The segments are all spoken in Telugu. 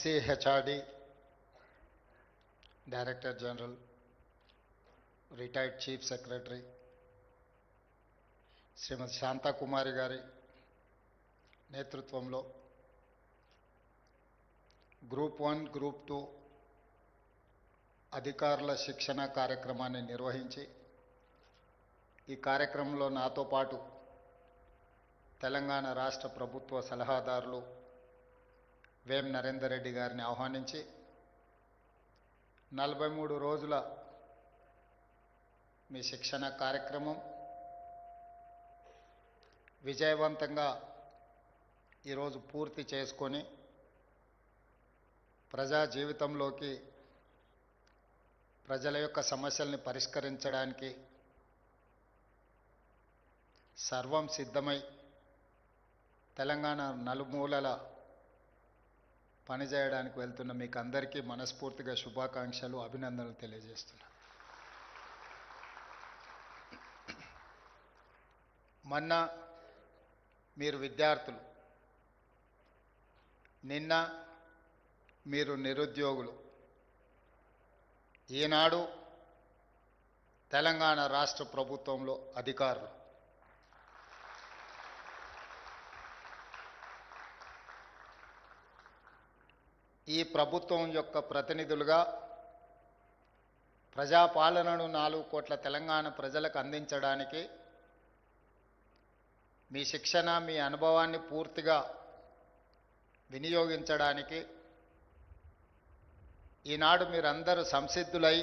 CHRD, Director General, Retired Chief Secretary, శ్రీమతి శాంతా కుమారి గారి నేతృత్వంలో గ్రూప్ 1, గ్రూప్ 2 అధికారుల శిక్షణ కార్యక్రమాన్ని నిర్వహించి ఈ కార్యక్రమంలో నాతో పాటు తెలంగాణ రాష్ట్ర ప్రభుత్వ సలహాదారులు వేం నరేందర్ రెడ్డి గారిని ఆహ్వానించి 43 రోజుల మీ శిక్షణ కార్యక్రమం విజయవంతంగా ఈరోజు పూర్తి చేసుకొని ప్రజా జీవితంలోకి ప్రజల యొక్క సమస్యల్ని పరిష్కరించడానికి సర్వం సిద్ధమై తెలంగాణ నలుమూలల పనిచేయడానికి వెళ్తున్న మీకు అందరికీ మనస్ఫూర్తిగా శుభాకాంక్షలు, అభినందనలు తెలియజేస్తున్నా. మొన్న మీరు విద్యార్థులు, నిన్న మీరు నిరుద్యోగులు, ఈనాడు తెలంగాణ రాష్ట్ర ప్రభుత్వంలో అధికారులు. ఈ ప్రభుత్వం యొక్క ప్రతినిధులుగా ప్రజాపాలనను 4 కోట్ల తెలంగాణ ప్రజలకు అందించడానికి మీ శిక్షణ, మీ అనుభవాన్ని పూర్తిగా వినియోగించడానికి ఈనాడు మీరందరూ సంసిద్ధులై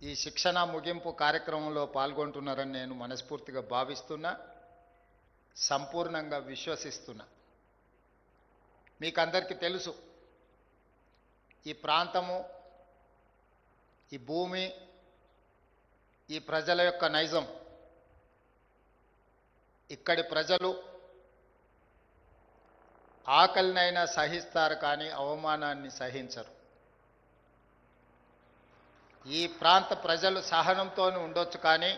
ఈ శిక్షణ ముగింపు కార్యక్రమంలో పాల్గొంటున్నారని నేను మనస్ఫూర్తిగా భావిస్తున్నా, సంపూర్ణంగా విశ్వసిస్తున్నా. మీకందరికీ తెలుసు, ఈ ప్రాంతము, ఈ భూమి, ఈ ప్రజల యొక్క నైజం. ఇక్కడి ప్రజలు ఆకలినైనా సహిస్తారు కానీ అవమానాన్ని సహించరు. ఈ ప్రాంత ప్రజలు సహనంతో ఉండొచ్చు కానీ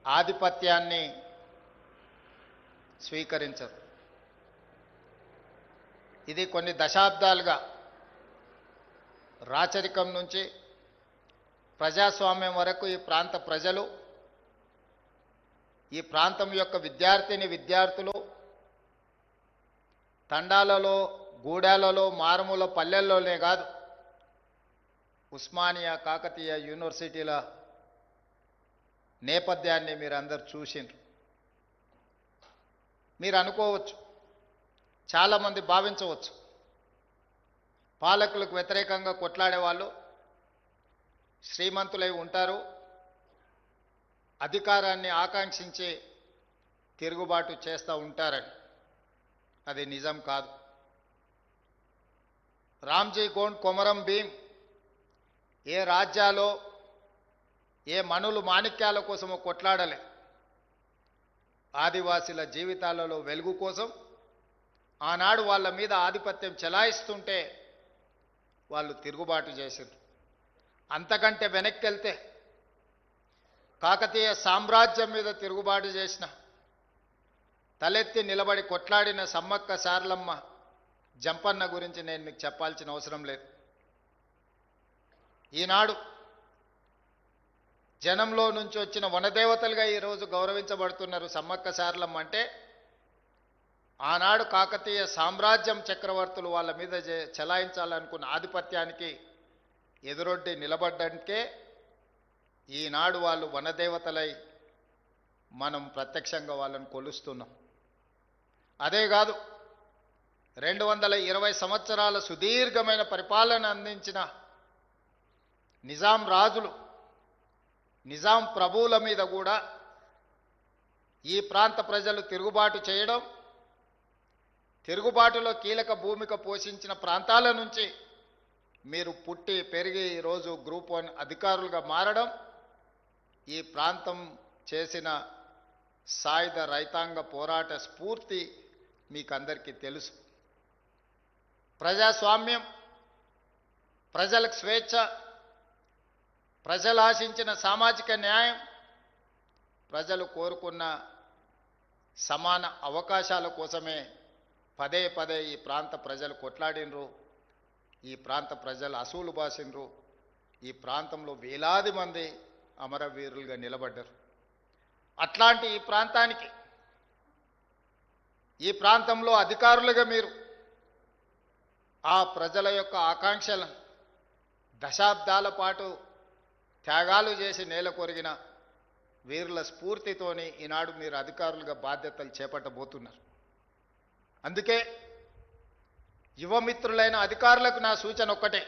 ఆధిపత్యాన్ని స్వీకరించరు. ఇది కొన్ని దశాబ్దాలుగా రాచరికం నుంచి ప్రజాస్వామ్యం వరకు ఈ ప్రాంత ప్రజలు, ఈ ప్రాంతం యొక్క విద్యార్థులు తండాలలో, గూడాలలో, మారుమూల పల్లెల్లోనే కాదు, ఉస్మానియా, కాకతీయ యూనివర్సిటీల నేపథ్యాన్ని మీరందరూ చూసిండ్రు. మీరు అనుకోవచ్చు, చాలామంది భావించవచ్చు, పాలకులకు వ్యతిరేకంగా కొట్లాడే వాళ్ళు శ్రీమంతులై ఉంటారు, అధికారాన్ని ఆకాంక్షించి తిరుగుబాటు చేస్తూ ఉంటారని. అది నిజం కాదు. రామ్జీ గోండ్, కొమరం భీం ఏ రాజ్యాలో, ఏ మనులు మాణిక్యాల కోసమో కొట్లాడలే. ఆదివాసీల జీవితాలలో వెలుగు కోసం ఆనాడు వాళ్ళ మీద ఆధిపత్యం చెలాయిస్తుంటే వాళ్ళు తిరుగుబాటు చేశారు. అంతకంటే వెనక్కి వెళ్తే కాకతీయ సామ్రాజ్యం మీద తిరుగుబాటు చేసిన, తలెత్తి నిలబడి కొట్లాడిన సమ్మక్క సారలమ్మ, జంపన్న గురించి నేను మీకు చెప్పాల్సిన అవసరం లేదు. ఈనాడు జనంలో నుంచి వచ్చిన వనదేవతలుగా ఈరోజు గౌరవించబడుతున్నారు. సమ్మక్క సారలమ్మ అంటే ఆనాడు కాకతీయ సామ్రాజ్యం చక్రవర్తులు వాళ్ళ మీద చెలాయించాలనుకున్న ఆధిపత్యానికి ఎదురొడ్డి నిలబడ్డానికే ఈనాడు వాళ్ళు వనదేవతలై మనం ప్రత్యక్షంగా వాళ్ళని కొలుస్తున్నాం. అదే కాదు, 220 సంవత్సరాల సుదీర్ఘమైన పరిపాలన అందించిన నిజాం రాజులు, నిజాం ప్రభువుల మీద కూడా ఈ ప్రాంత ప్రజలు తిరుగుబాటు చేయడం, తిరుగుబాటులో కీలక భూమిక పోషించిన ప్రాంతాల నుంచి మీరు పుట్టి పెరిగి ఈరోజు గ్రూప్ 1 అధికారులుగా మారడం, ఈ ప్రాంతం చేసిన సాయుధ రైతాంగ పోరాట స్ఫూర్తి మీకందరికీ తెలుసు. ప్రజాస్వామ్యం, ప్రజలకు స్వేచ్ఛ, ప్రజలు ఆశించిన సామాజిక న్యాయం, ప్రజలు కోరుకున్న సమాన అవకాశాల కోసమే పదే పదే ఈ ప్రాంత ప్రజలు కొట్లాడినరు, ఈ ప్రాంత ప్రజలు అసూలు బాసినరు, ఈ ప్రాంతంలో వేలాది మంది అమరవీరులుగా నిలబడ్డారు. అట్లాంటి ఈ ప్రాంతానికి, ఈ ప్రాంతంలో అధికారులుగా మీరు ఆ ప్రజల యొక్క ఆకాంక్షలను దశాబ్దాల పాటు త్యాగాలు చేసి నేల కొరిగిన వీరుల స్ఫూర్తితోని ఈనాడు మీరు అధికారులుగా బాధ్యతలు చేపట్టబోతున్నారు. అందుకే యువమిత్రులైన అధికారులకు నా సూచన ఒక్కటే,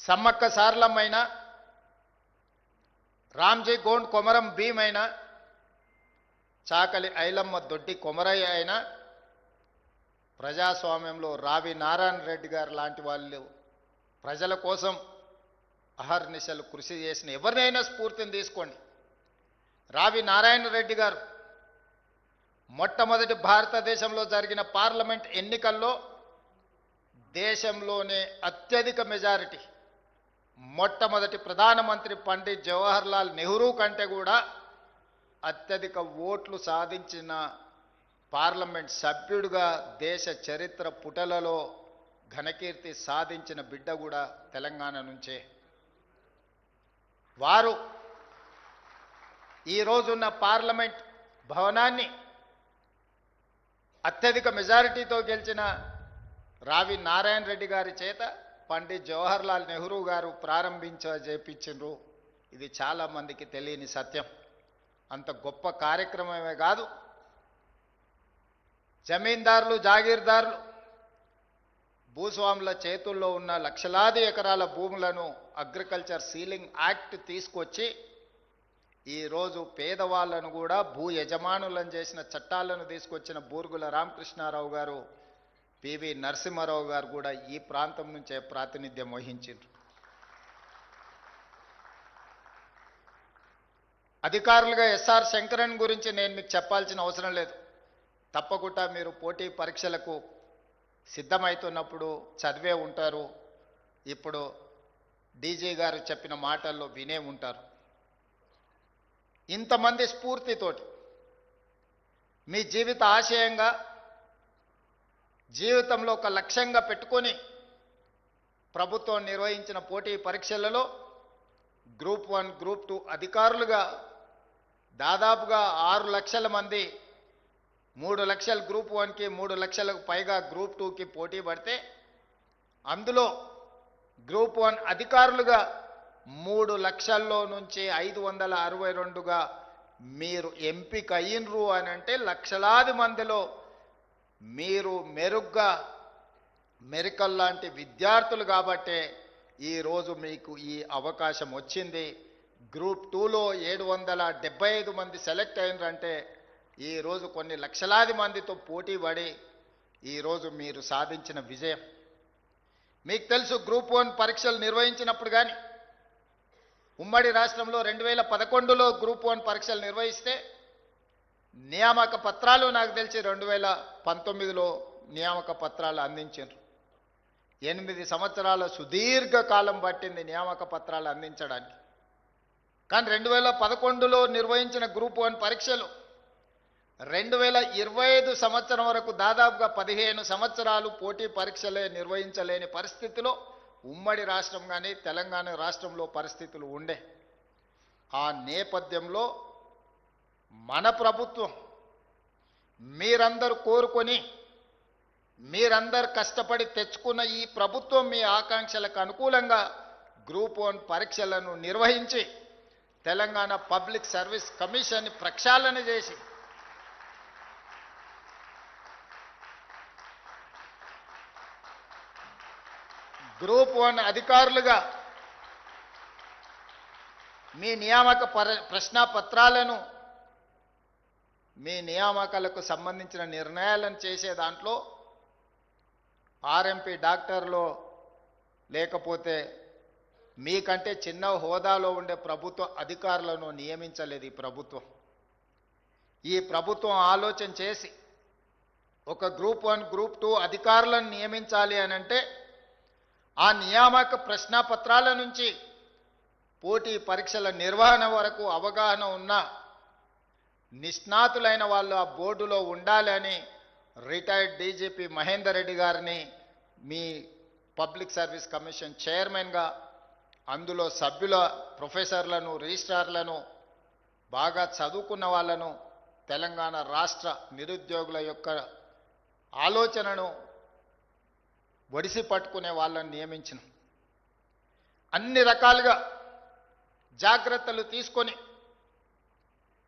సమ్మక్క సారలమ్మైనా, రామ్జీ గోండ్ కొమరం భీమ్ అయినా, చాకలి ఐలమ్మ దొడ్డి కొమరయ్య అయినా, ప్రజాస్వామ్యంలో రావి నారాయణ రెడ్డి గారు లాంటి వాళ్ళు ప్రజల కోసం అహర్నిశలు కృషి చేసిన ఎవరినైనా స్ఫూర్తిని తీసుకోండి. రావి నారాయణ రెడ్డి గారు మొట్టమొదటి భారతదేశంలో జరిగిన పార్లమెంట్ ఎన్నికల్లో దేశంలోనే అత్యధిక మెజారిటీ, మొట్టమొదటి ప్రధానమంత్రి పండిత్ జవహర్లాల్ నెహ్రూ కంటే కూడా అత్యధిక ఓట్లు సాధించిన పార్లమెంట్ సభ్యుడిగా దేశ చరిత్ర పుటలలో ఘనకీర్తి సాధించిన బిడ్డ కూడా తెలంగాణ నుంచే. వారు ఈరోజున్న పార్లమెంట్ భవనాన్ని అత్యధిక మెజారిటీతో గెలిచిన రావి నారాయణ రెడ్డి గారి చేత పండిత్ జవహర్లాల్ నెహ్రూ గారు ప్రారంభించేపించారు. ఇది చాలామందికి తెలియని సత్యం. అంత గొప్ప కార్యక్రమమే కాదు, జమీందారులు, జాగీర్దారులు, భూస్వాముల చేతుల్లో ఉన్న లక్షలాది ఎకరాల భూములను అగ్రికల్చర్ సీలింగ్ యాక్ట్ తీసుకొచ్చి ఈరోజు పేదవాళ్లను కూడా భూ యజమానులను చేసిన చట్టాలను తీసుకొచ్చిన బూర్గుల రామకృష్ణారావు గారు, పివి నరసింహారావు గారు కూడా ఈ ప్రాంతం నుంచే ప్రాతినిధ్యం వహించారు. అధికారులుగా ఎస్ఆర్ శంకరన్ గురించి నేను మీకు చెప్పాల్సిన అవసరం లేదు. తప్పకుండా మీరు పోటీ పరీక్షలకు సిద్ధమవుతున్నప్పుడు చదివే ఉంటారు. ఇప్పుడు డీజీ గారు చెప్పిన మాటల్లో వినే ఉంటారు. ఇంతమంది స్ఫూర్తితోటి మీ జీవిత ఆశయంగా, జీవితంలో ఒక లక్ష్యంగా పెట్టుకొని ప్రభుత్వం నిర్వహించిన పోటీ పరీక్షలలో గ్రూప్ 1, గ్రూప్ 2 అధికారులుగా దాదాపుగా 6 లక్షల మంది, 3 లక్షలు గ్రూప్ 1కి, 3 లక్షలకు పైగా గ్రూప్ 2కి పోటీ పడితే అందులో గ్రూప్ 1 అధికారులుగా 3 లక్షల్లో నుంచి 562గా మీరు ఎంపిక అయ్యిండ్రు అని అంటే లక్షలాది మందిలో మీరు మెరుగ్గా మెరికల్ లాంటి విద్యార్థులు కాబట్టే ఈరోజు మీకు ఈ అవకాశం వచ్చింది. గ్రూప్ 2లో 775 మంది సెలెక్ట్ అయినరంటే ఈరోజు కొన్ని లక్షలాది మందితో పోటీ పడి ఈరోజు మీరు సాధించిన విజయం. మీకు తెలుసు, గ్రూప్ 1 పరీక్షలు నిర్వహించినప్పుడు కానీ ఉమ్మడి రాష్ట్రంలో 2011లో గ్రూప్ 1 పరీక్షలు నిర్వహిస్తే నియామక పత్రాలు నాకు తెలిసి 2019లో నియామక పత్రాలు అందించారు. 8 సంవత్సరాల సుదీర్ఘ కాలం పట్టింది నియామక పత్రాలు అందించడానికి. కానీ 2011లో నిర్వహించిన గ్రూప్ 1 పరీక్షలు 2025 సంవత్సరం వరకు దాదాపుగా 15 సంవత్సరాలు పోటీ పరీక్షలే నిర్వహించలేని పరిస్థితిలో ఉమ్మడి రాష్ట్రం కానీ తెలంగాణ రాష్ట్రంలో పరిస్థితులు ఉండే. ఆ నేపథ్యంలో మన ప్రభుత్వం మీరందరూ కోరుకొని, మీరందరూ కష్టపడి తెచ్చుకున్న ఈ ప్రభుత్వం మీ ఆకాంక్షలకు అనుకూలంగా గ్రూప్ 1 పరీక్షలను నిర్వహించి తెలంగాణ పబ్లిక్ సర్వీస్ కమిషన్ని ప్రక్షాళన చేసి గ్రూప్ 1 అధికారులుగా మీ నియామక ప్రశ్నాపత్రాలను, మీ నియామకాలకు సంబంధించిన నిర్ణయాలను చేసే దాంట్లో ఆర్ఎంపీ డాక్టర్లో లేకపోతే మీకంటే చిన్న హోదాలో ఉండే ప్రభుత్వ అధికారులను నియమించలేదు ఈ ప్రభుత్వం. ఈ ప్రభుత్వం ఆలోచన చేసి ఒక గ్రూప్ 1, గ్రూప్ 2 అధికారులను నియమించాలి అని అంటే ఆ నియామక ప్రశ్నాపత్రాల నుంచి పోటీ పరీక్షల నిర్వహణ వరకు అవగాహన ఉన్న నిష్ణాతులైన వాళ్ళు ఆ బోర్డులో ఉండాలని రిటైర్డ్ డీజీపీ మహేందర్ రెడ్డి గారిని మీ పబ్లిక్ సర్వీస్ కమిషన్ చైర్మన్గా, అందులో సభ్యుల ప్రొఫెసర్లను, రిజిస్ట్రార్లను, బాగా చదువుకున్న వాళ్ళను, తెలంగాణ రాష్ట్ర నిరుద్యోగుల యొక్క ఆలోచనను ఒడిసి పట్టుకునే వాళ్ళని నియమించిన. అన్ని రకాలుగా జాగ్రత్తలు తీసుకొని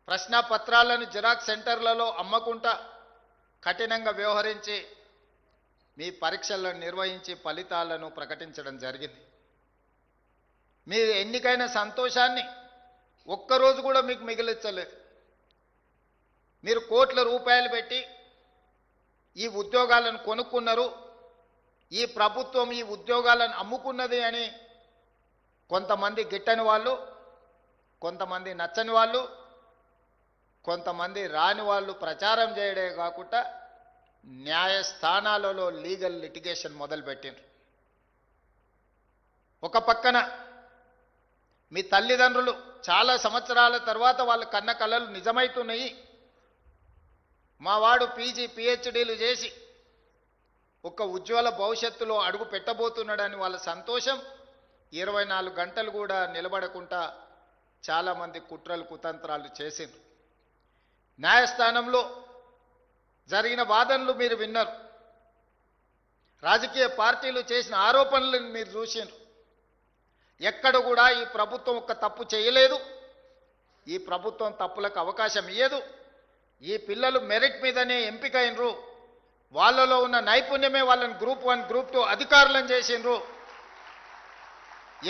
ప్రశ్నాపత్రాలను జిరాక్స్ సెంటర్లలో అమ్మకుండా కఠినంగా వ్యవహరించి మీ పరీక్షలను నిర్వహించి ఫలితాలను ప్రకటించడం జరిగింది. మీ ఎన్నికైన సంతోషాన్ని ఒక్కరోజు కూడా మీకు మిగిలించలేదు. మీరు కోట్ల రూపాయలు పెట్టి ఈ ఉద్యోగాలను కొనుక్కున్నారు, ఈ ప్రభుత్వం ఈ ఉద్యోగాలను అమ్ముకున్నది అని కొంతమంది గిట్టని వాళ్ళు, కొంతమంది నచ్చని వాళ్ళు, కొంతమంది రాని వాళ్ళు ప్రచారం చేయడే కాకుండా న్యాయస్థానాలలో లీగల్ లిటిగేషన్ మొదలుపెట్టిండ్రు. ఒక పక్కన మీ తల్లిదండ్రులు చాలా సంవత్సరాల తర్వాత వాళ్ళ కన్న కలలు నిజమవుతున్నాయి, మా వాడు పీజీ పిహెచ్డీలు చేసి ఒక ఉజ్వల భవిష్యత్తులో అడుగు పెట్టబోతున్నాడని వాళ్ళ సంతోషం 24 గంటలు కూడా నిలబడకుండా చాలామంది కుట్రలు కుతంత్రాలు చేసిండ్రు. న్యాయస్థానంలో జరిగిన వాదనలు మీరు విన్నారు, రాజకీయ పార్టీలు చేసిన ఆరోపణలను మీరు చూసిండ్రు. ఎక్కడ కూడా ఈ ప్రభుత్వం ఒక్క తప్పు చేయలేదు, ఈ ప్రభుత్వం తప్పులకు అవకాశం ఇయ్యదు, ఈ పిల్లలు మెరిట్ మీదనే ఎంపికైనరు, వాళ్ళలో ఉన్న నైపుణ్యమే వాళ్ళని గ్రూప్ 1 గ్రూప్ 2 అధికారులను చేసిండ్రు.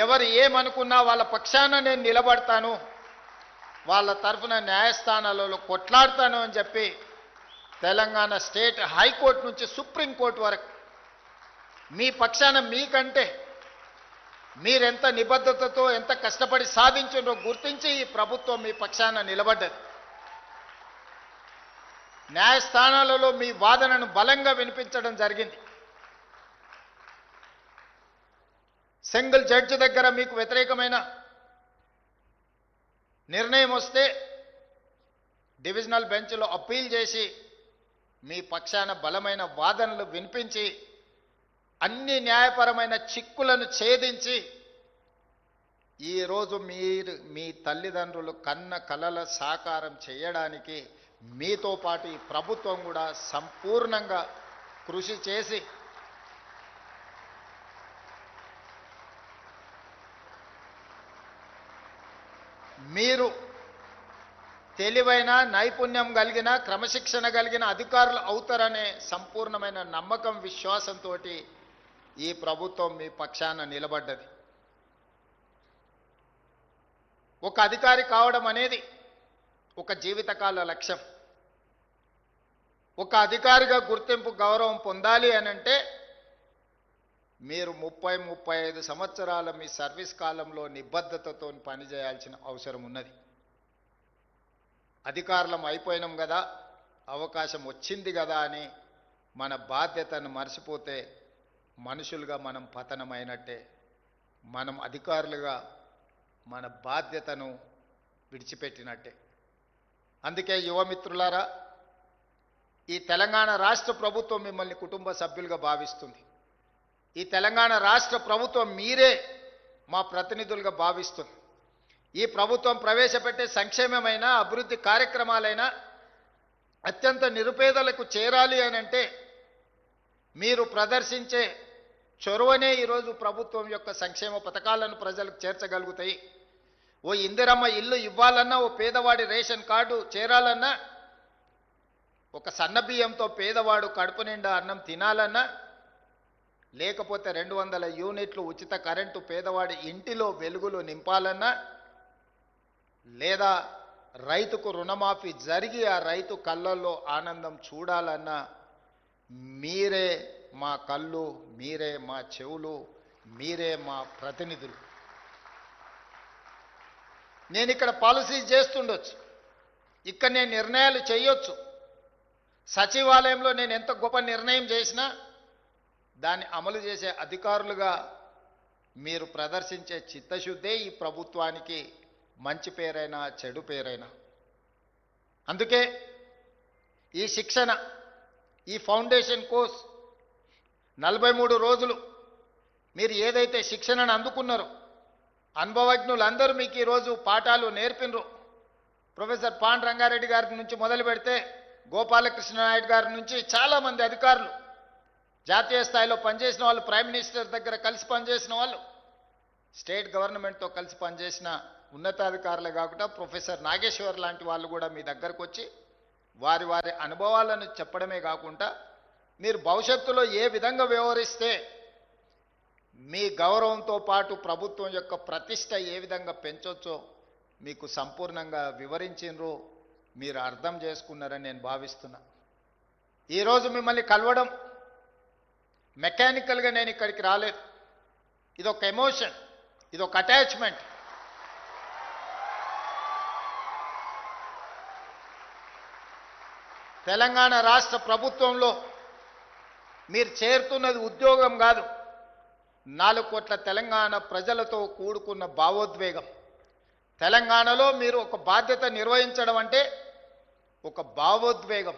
ఎవరు ఏమనుకున్నా వాళ్ళ పక్షాన నేను నిలబడతాను, వాళ్ళ తరఫున న్యాయస్థానాలలో కొట్లాడతాను అని చెప్పి తెలంగాణ స్టేట్ హైకోర్టు నుంచి సుప్రీంకోర్టు వరకు మీ పక్షాన, మీకంటే మీరెంత నిబద్ధతతో ఎంత కష్టపడి సాధించిండ్రో గుర్తించి ఈ ప్రభుత్వం మీ పక్షాన నిలబడ్డది. న్యాయస్థానాలలో మీ వాదనను బలంగా వినిపించడం జరిగింది. సింగిల్ జడ్జి దగ్గర మీకు వ్యతిరేకమైన నిర్ణయం వస్తే డివిజనల్ బెంచ్లో అప్పీల్ చేసి మీ పక్షాన బలమైన వాదనలు వినిపించి అన్ని న్యాయపరమైన చిక్కులను ఛేదించి ఈరోజు మీ తల్లిదండ్రులు కన్న కలల సాకారం చేయడానికి మీతో పాటు ఈ ప్రభుత్వం కూడా సంపూర్ణంగా కృషి చేసి మీరు తెలివైన, నైపుణ్యం కలిగిన, క్రమశిక్షణ కలిగిన అధికారులు అవుతారనే సంపూర్ణమైన నమ్మకం, విశ్వాసంతో ఈ ప్రభుత్వం మీ పక్షాన నిలబడ్డది. ఒక అధికారి కావడం అనేది ఒక జీవితకాల లక్ష్యం. ఒక అధికారిగా గుర్తింపు, గౌరవం పొందాలి అనంటే మీరు 30-35 సంవత్సరాల మీ సర్వీస్ కాలంలో నిబద్ధతతో పనిచేయాల్సిన అవసరం ఉన్నది. అధికారులం అయిపోయినాం కదా, అవకాశం వచ్చింది కదా అని మన బాధ్యతను మర్చిపోతే మనుషులుగా మనం పతనమైనట్టే. మనం అధికారులుగా మన బాధ్యతను విడిచిపెట్టినట్టే. అందుకే యువమిత్రులారా, ఈ తెలంగాణ రాష్ట్ర ప్రభుత్వం మిమ్మల్ని కుటుంబ సభ్యులుగా భావిస్తుంది. ఈ తెలంగాణ రాష్ట్ర ప్రభుత్వం మీరే మా ప్రతినిధులుగా భావిస్తుంది. ఈ ప్రభుత్వం ప్రవేశపెట్టే సంక్షేమమైన, అభివృద్ధి కార్యక్రమాలైనా అత్యంత నిరుపేదలకు చేరాలి అనంటే మీరు ప్రదర్శించే చొరవనే ఈరోజు ప్రభుత్వం యొక్క సంక్షేమ పథకాలను ప్రజలకు చేర్చగలుగుతాయి. ఓ ఇందిరమ్మ ఇల్లు ఇవ్వాలన్నా, ఓ పేదవాడి రేషన్ కార్డు చేరాలన్నా, ఒక సన్నబియ్యంతో పేదవాడు కడుపు నిండా అన్నం తినాలన్నా, లేకపోతే 200 యూనిట్లు ఉచిత కరెంటు పేదవాడి ఇంటిలో వెలుగులు నింపాలన్నా, లేదా రైతుకు రుణమాఫీ జరిగి ఆ రైతు కళ్ళల్లో ఆనందం చూడాలన్నా మీరే మా కళ్ళు, మీరే మా చెవులు, మీరే మా ప్రతినిధులు. నేను ఇక్కడ పాలసీ చేస్తుండొచ్చు, ఇక్కడ నేను నిర్ణయాలు చేయొచ్చు, సచివాలయంలో నేను ఎంత గొప్ప నిర్ణయం చేసినా దాన్ని అమలు చేసే అధికారులుగా మీరు ప్రదర్శించే చిత్తశుద్ధే ఈ ప్రభుత్వానికి మంచి పేరైనా చెడు పేరైనా. అందుకే ఈ శిక్షణ, ఈ ఫౌండేషన్ కోర్స్ 43 రోజులు మీరు ఏదైతే శిక్షణను అందుకున్నారో అనుభవజ్ఞులందరూ మీకు ఈరోజు పాఠాలు నేర్పినరు. ప్రొఫెసర్ పాండ్ రంగారెడ్డి గారి నుంచి మొదలు పెడితే గోపాలకృష్ణ నాయుడు గారి నుంచి చాలామంది అధికారులు, జాతీయ స్థాయిలో పనిచేసిన వాళ్ళు, ప్రైమ్ మినిస్టర్ దగ్గర కలిసి పనిచేసిన వాళ్ళు, స్టేట్ గవర్నమెంట్తో కలిసి పనిచేసిన ఉన్నతాధికారులే కాకుండా ప్రొఫెసర్ నాగేశ్వర్ లాంటి వాళ్ళు కూడా మీ దగ్గరకు వచ్చి వారి వారి అనుభవాలను చెప్పడమే కాకుండా మీరు భవిష్యత్తులో ఏ విధంగా వ్యవహరిస్తే మీ గౌరవంతో పాటు ప్రభుత్వం యొక్క ప్రతిష్ట ఏ విధంగా పెంచొచ్చో మీకు సంపూర్ణంగా వివరించినరు, మీరు అర్థం చేసుకున్నారని నేను భావిస్తున్నా. ఈరోజు మిమ్మల్ని కలవడం మెకానికల్గా నేను ఇక్కడికి రాలేదు. ఇదొక ఎమోషన్, ఇదొక అటాచ్మెంట్. తెలంగాణ రాష్ట్ర ప్రభుత్వంలో మీరు చేరుతున్నది ఉద్యోగం కాదు, 4 కోట్ల తెలంగాణ ప్రజలతో కూడుకున్న భావోద్వేగం. తెలంగాణలో మీరు ఒక బాధ్యత నిర్వహించడం అంటే ఒక భావోద్వేగం.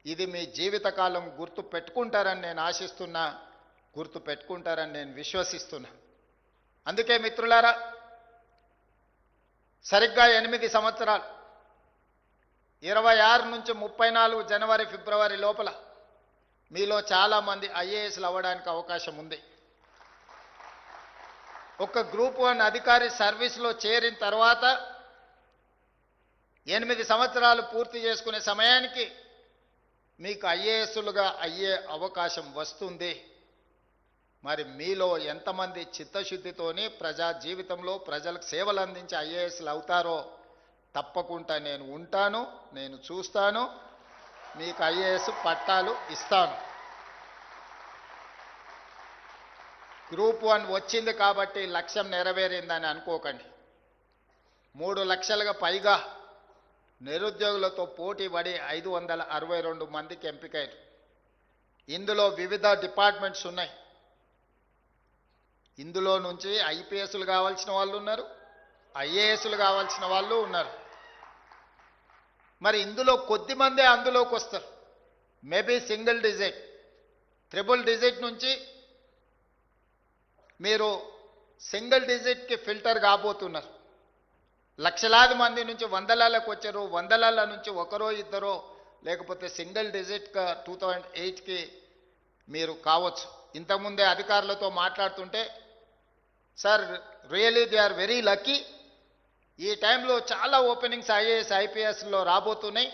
ఇది మీ జీవితకాలం గుర్తు పెట్టుకుంటారని నేను ఆశిస్తున్నా, గుర్తు పెట్టుకుంటారని నేను విశ్వసిస్తున్నా. అందుకే మిత్రులారా, సరిగ్గా 8 సంవత్సరాలు 26 నుంచి 34 జనవరి ఫిబ్రవరి లోపల మీలో చాలామంది ఐఏఎస్లు అవ్వడానికి అవకాశం ఉంది. ఒక గ్రూప్ 1 అధికారి సర్వీస్లో చేరిన తర్వాత 8 సంవత్సరాలు పూర్తి చేసుకునే సమయానికి మీకు ఐఏఎస్లుగా అయ్యే అవకాశం వస్తుంది. మరి మీలో ఎంతమంది చిత్తశుద్ధితోని ప్రజా జీవితంలో ప్రజలకు సేవలు అందించి ఐఏఎస్లు అవుతారో తప్పకుండా నేను ఉంటాను, నేను చూస్తాను, మీకు ఐఏఎస్ పట్టాలు ఇస్తాను. గ్రూప్ 1 వచ్చింది కాబట్టి లక్ష్యం నెరవేరిందని అనుకోకండి. 3 లక్షలుగా పైగా నిరుద్యోగులతో పోటీ పడి 562 మందికి ఎంపికయ్యారు. ఇందులో వివిధ డిపార్ట్మెంట్స్ ఉన్నాయి. ఇందులో నుంచి ఐపీఎస్లు కావాల్సిన వాళ్ళు ఉన్నారు, ఐఏఎస్లు కావాల్సిన వాళ్ళు ఉన్నారు. మరి ఇందులో కొద్దిమందే అందులోకి వస్తారు. Maybe single digit, triple digit నుంచి మీరు సింగిల్ డిజిట్కి ఫిల్టర్ కాబోతున్నారు. లక్షలాది మంది నుంచి వందలాలకు వచ్చారు, వందలాల నుంచి ఒకరో ఇద్దరో లేకపోతే సింగిల్ డిజిట్గా 2008కి మీరు కావచ్చు. ఇంతకుముందే అధికారులతో మాట్లాడుతుంటే, sir really they are very lucky, ఈ టైంలో చాలా ఓపెనింగ్స్ ఐఏఎస్ ఐపీఎస్లో రాబోతున్నాయి,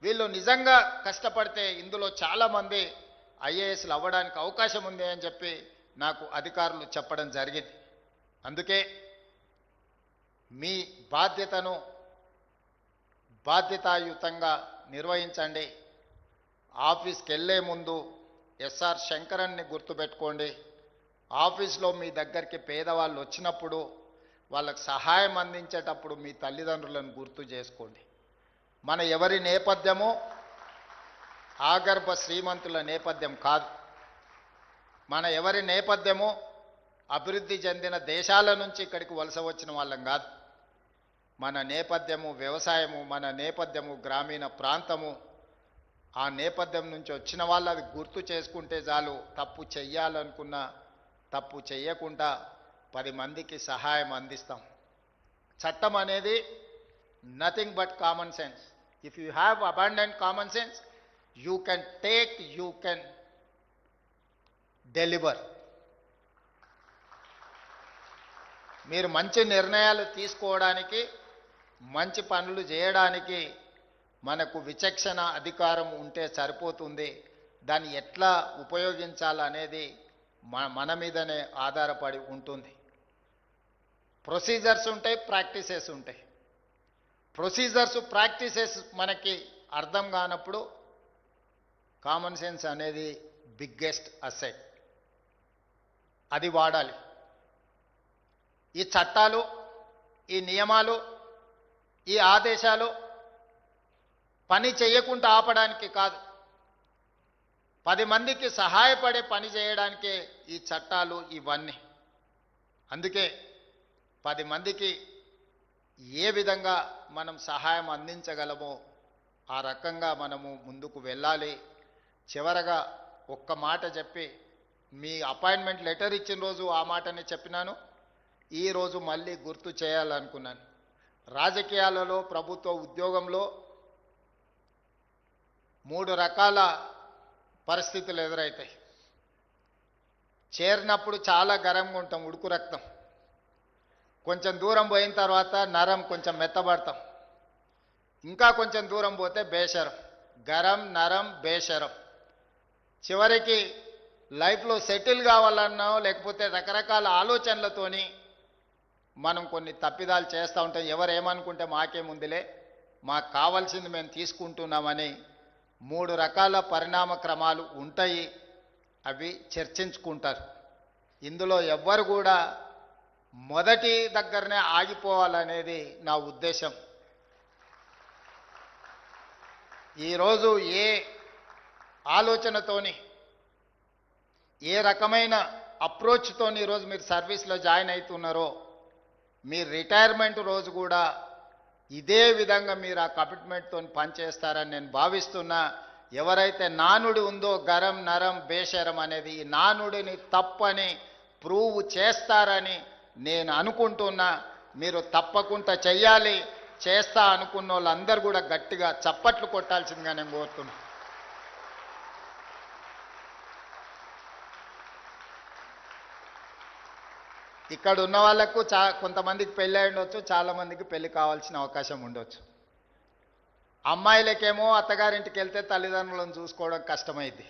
వీళ్ళు నిజంగా కష్టపడితే ఇందులో చాలామంది ఐఏఎస్లు అవ్వడానికి అవకాశం ఉంది అని చెప్పి నాకు అధికారులు చెప్పడం జరిగింది. అందుకే మీ బాధ్యతను బాధ్యతాయుతంగా నిర్వహించండి. ఆఫీస్కి వెళ్ళే ముందు ఎస్ఆర్ శంకరన్ని గుర్తుపెట్టుకోండి. ఆఫీస్లో మీ దగ్గరికి పేదవాళ్ళు వచ్చినప్పుడు వాళ్ళకు సహాయం అందించేటప్పుడు మీ తల్లిదండ్రులను గుర్తు చేసుకోండి. మన ఎవరి నేపథ్యమో ఆగర్భ శ్రీమంతుల నేపథ్యం కాదు. మన ఎవరి నేపథ్యమో అభివృద్ధి చెందిన దేశాల నుంచి ఇక్కడికి వలస వచ్చిన వాళ్ళం కాదు. మన నేపథ్యము వ్యవసాయము, మన నేపథ్యము గ్రామీణ ప్రాంతము. ఆ నేపథ్యం నుంచి వచ్చిన వాళ్ళు అది గుర్తు చేసుకుంటే చాలు. తప్పు చెయ్యాలనుకున్నా తప్పు చెయ్యకుండా 10 మందికి సహాయం అందిస్తాం. చట్టం అనేది nothing but common sense. If you have abundant common sense, you can take, you can deliver. మీరు మంచి నిర్ణయాలు తీసుకోవడానికి, మంచి పనులు చేయడానికి మనకు విచక్షణ అధికారం ఉంటే సరిపోతుంది. దాన్ని ఎట్లా ఉపయోగించాలనేది మన మీదనే ఆధారపడి ఉంటుంది. ప్రొసీజర్స్ ఉంటాయి, ప్రాక్టీసెస్ ఉంటాయి. ప్రొసీజర్స్ ప్రాక్టీసెస్ మనకి అర్థం కానప్పుడు కామన్ సెన్స్ అనేది బిగ్గెస్ట్ అసెట్, అది వాడాలి. ఈ చట్టాలు, ఈ నియమాలు, ఈ ఆదేశాలు పని చేయకుండా ఆపడానికి కాదు, 10 మందికి సహాయపడే పని చేయడానికే ఈ చట్టాలు ఇవన్నీ. అందుకే 10 మందికి ఏ విధంగా మనం సహాయం అందించగలమో ఆ రకంగా మనము ముందుకు వెళ్ళాలి. చివరగా ఒక్క మాట చెప్పి, మీ అపాయింట్మెంట్ లెటర్ ఇచ్చిన రోజు ఆ మాటనే చెప్పినాను, ఈరోజు మళ్ళీ గుర్తు చేయాలనుకున్నాను. రాజకీయాలలో, ప్రభుత్వ ఉద్యోగంలో 3 రకాల పరిస్థితులు ఎదురవుతాయి. చేరినప్పుడు చాలా గరంగా ఉంటాం, ఉడుకు రక్తం. కొంచెం దూరం పోయిన తర్వాత నరం, కొంచెం మెత్తబడతాం. ఇంకా కొంచెం దూరం పోతే బేషరం. గరం, నరం, బేషరం. చివరికి లైఫ్లో సెటిల్ కావాలన్నా లేకపోతే రకరకాల ఆలోచనలతోని మనం కొన్ని తప్పిదాలు చేస్తూ ఉంటాం. ఎవరు ఏమనుకుంటే మాకేముందిలే, మాకు కావాల్సింది మేము తీసుకుంటున్నామని 3 రకాల పరిణామ క్రమాలు ఉంటాయి. అవి చర్చించుకుంటారు. ఇందులో ఎవ్వరు కూడా మొదటి దగ్గరనే ఆగిపోవాలనేది నా ఉద్దేశం. ఈరోజు ఏ ఆలోచనతోని, ఏ రకమైన అప్రోచ్తోని ఈరోజు మీరు సర్వీస్లో జాయిన్ అవుతున్నారో, మీ రిటైర్మెంట్ రోజు కూడా ఇదే విధంగా మీరు ఆ కమిట్మెంట్తో పనిచేస్తారని నేను భావిస్తున్నా. ఎవరైతే నానుడి ఉందో గరం, నరం, బేషరం అనేది, ఈ నానుడిని తప్పని ప్రూవ్ చేస్తారని నేను అనుకుంటున్నా. మీరు తప్పకుండా చెయ్యాలి. చేస్తా అనుకున్న వాళ్ళందరూ కూడా గట్టిగా చప్పట్లు కొట్టాల్సిందిగా నేను కోరుతున్నా. ఇక్కడ ఉన్న వాళ్ళకు కొంతమందికి పెళ్ళి అయి ఉండొచ్చు, చాలామందికి పెళ్ళి కావాల్సిన అవకాశం ఉండొచ్చు. అమ్మాయిలకేమో అత్తగారింటికి వెళ్తే తల్లిదండ్రులను చూసుకోవడం కష్టమైంది.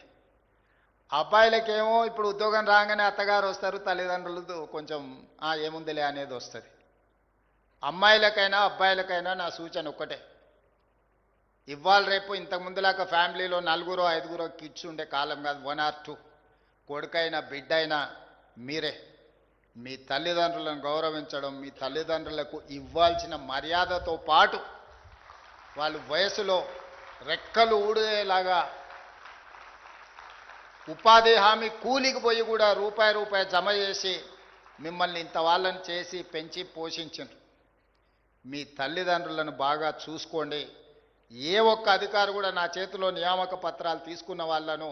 అబ్బాయిలకేమో ఇప్పుడు ఉద్యోగం రాగానే అత్తగారు వస్తారు, తల్లిదండ్రులు కొంచెం ఏముందిలే అనేది వస్తుంది. అమ్మాయిలకైనా అబ్బాయిలకైనా నా సూచన ఒక్కటే, ఇవాళ రేపు ఇంతకుముందులాగా ఫ్యామిలీలో 4-5 కిడ్స్ ఉండే కాలం కాదు. 1 or 2 కొడుకైనా బిడ్డైనా మీరే మీ తల్లిదండ్రులను గౌరవించడం, మీ తల్లిదండ్రులకు ఇవ్వాల్సిన మర్యాదతో పాటు వాళ్ళు వయసులో రెక్కలు ఊడేలాగా ఉపాధి హామీ కూలికి పోయి కూడా రూపాయి జమ చేసి మిమ్మల్ని ఇంత వాళ్ళని చేసి పెంచి పోషించారు. మీ తల్లిదండ్రులను బాగా చూసుకోండి. ఏ ఒక్క అధికారి కూడా నా చేతిలో నియామక పత్రాలు తీసుకున్న వాళ్ళను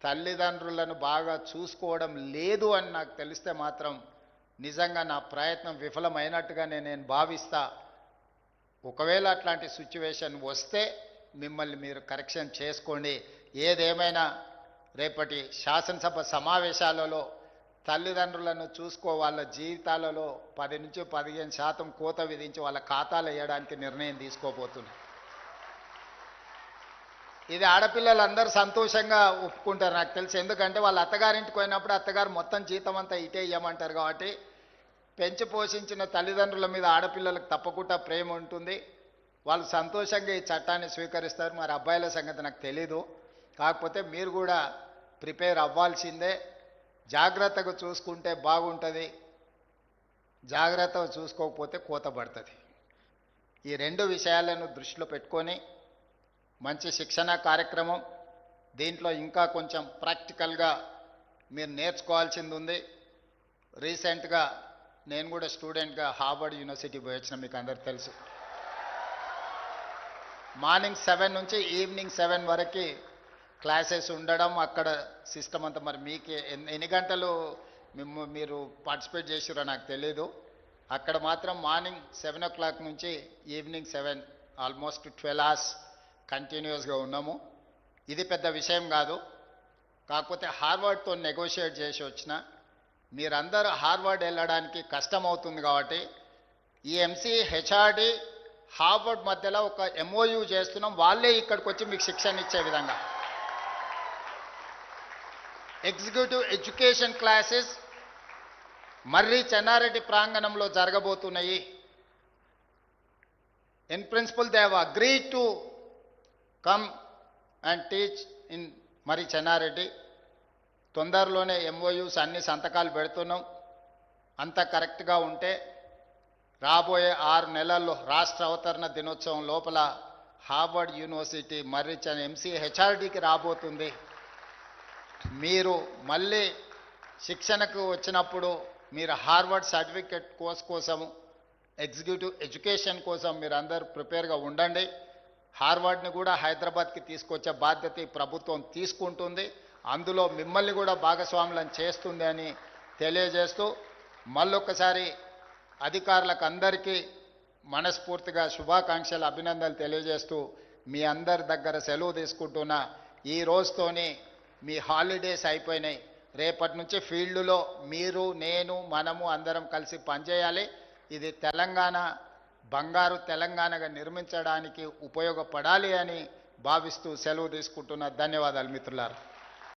తల్లిదండ్రులను బాగా చూసుకోవడం లేదు అని నాకు తెలిస్తే మాత్రం నిజంగా నా ప్రయత్నం విఫలమైనట్టుగా నేను భావిస్తా. ఒకవేళ అట్లాంటి సిచ్యువేషన్ వస్తే మిమ్మల్ని మీరు కరెక్షన్ చేసుకోండి. ఏదేమైనా రేపటి శాసనసభ సమావేశాలలో తల్లిదండ్రులను చూసుకో వాళ్ళ జీవితాలలో 10-15% కోత విధించి వాళ్ళ ఖాతాలు వేయడానికి నిర్ణయం తీసుకోబోతుంది. ఇది ఆడపిల్లలందరూ సంతోషంగా ఒప్పుకుంటారు నాకు తెలిసి. ఎందుకంటే వాళ్ళ అత్తగారింటికి పోయినప్పుడు అత్తగారు మొత్తం జీతం అంతా ఇటే ఇవ్వమంటారు. కాబట్టి పెంచి పోషించిన తల్లిదండ్రుల మీద ఆడపిల్లలకు తప్పకుండా ప్రేమ ఉంటుంది. వాళ్ళు సంతోషంగా ఈ చట్టాన్ని స్వీకరిస్తారు. మరి అబ్బాయిల సంగతి నాకు తెలీదు. కాకపోతే మీరు కూడా ప్రిపేర్ అవ్వాల్సిందే. జాగ్రత్తగా చూసుకుంటే బాగుంటుంది, జాగ్రత్తగా చూసుకోకపోతే కోత పడుతుంది. ఈ 2 విషయాలను దృష్టిలో పెట్టుకొని మంచి శిక్షణ కార్యక్రమం, దీంట్లో ఇంకా కొంచెం ప్రాక్టికల్గా మీరు నేర్చుకోవాల్సింది ఉంది. రీసెంట్గా నేను కూడా స్టూడెంట్గా హార్వర్డ్ యూనివర్సిటీ పోయి వచ్చిన, మీకు అందరికి తెలుసు. మార్నింగ్ 7 నుంచి ఈవినింగ్ 7 వరకు క్లాసెస్ ఉండడం, అక్కడ సిస్టమ్ అంతా. మరి మీకు ఎన్ని గంటలు మీరు పార్టిసిపేట్ చేసిరో నాకు తెలీదు. అక్కడ మాత్రం మార్నింగ్ 7 o'clock నుంచి ఈవినింగ్ 7, ఆల్మోస్ట్ 12 hours కంటిన్యూస్గా ఉన్నాము. ఇది పెద్ద విషయం కాదు. కాకపోతే హార్వర్డ్తో నెగోషియేట్ చేసి వచ్చిన మీరందరూ హార్వర్డ్ వెళ్ళడానికి కష్టం అవుతుంది. కాబట్టి ఈ ఎంసీ హెచ్ఆర్డి హార్వర్డ్ మధ్యలో ఒక MOU చేస్తున్నాం. వాళ్ళే ఇక్కడికి వచ్చి మీకు శిక్షణ ఇచ్చే విధంగా executive education classes Marri Chennareddy ప్రాంగణంలో జరగబోతున్నాయి. In principle they have agreed to come and teach in Marri Chennareddy. తొందరలోనే MOUs అన్ని సంతకాలు పెడుతున్నాం. అంత కరెక్ట్గా ఉంటే రాబోయే 6 నెలల్లో రాష్ట్ర అవతరణ దినోత్సవం లోపల హార్వర్డ్ యూనివర్సిటీ మర్రి ఎంసీ హెచ్ఆర్డీకి రాబోతుంది. మీరు మళ్ళీ శిక్షణకు వచ్చినప్పుడు మీరు హార్వర్డ్ సర్టిఫికెట్ కోర్స్ కోసం, ఎగ్జిక్యూటివ్ ఎడ్యుకేషన్ కోసం మీరు అందరూ ప్రిపేర్గా ఉండండి. హార్వర్డ్ని కూడా హైదరాబాద్కి తీసుకొచ్చే బాధ్యత ఈ ప్రభుత్వం తీసుకుంటుంది. అందులో మిమ్మల్ని కూడా భాగస్వాములను చేస్తుంది అని తెలియజేస్తూ మళ్ళొక్కసారి అధికారులకు అందరికీ మనస్ఫూర్తిగా శుభాకాంక్షలు, అభినందనలు తెలియజేస్తూ మీ అందరి దగ్గర సెలవు తీసుకుంటున్నా. ఈ రోజుతోని మీ హాలిడేస్ అయిపోయినాయి. రేపటి నుంచి ఫీల్డ్లో మీరు, నేను, మనము అందరం కలిసి పనిచేయాలి. ఇది తెలంగాణ బంగారు తెలంగాణగా నిర్మించడానికి ఉపయోగపడాలి అని భావిస్తూ సెలవు తీసుకుంటున్నా. ధన్యవాదాలు మిత్రులారా.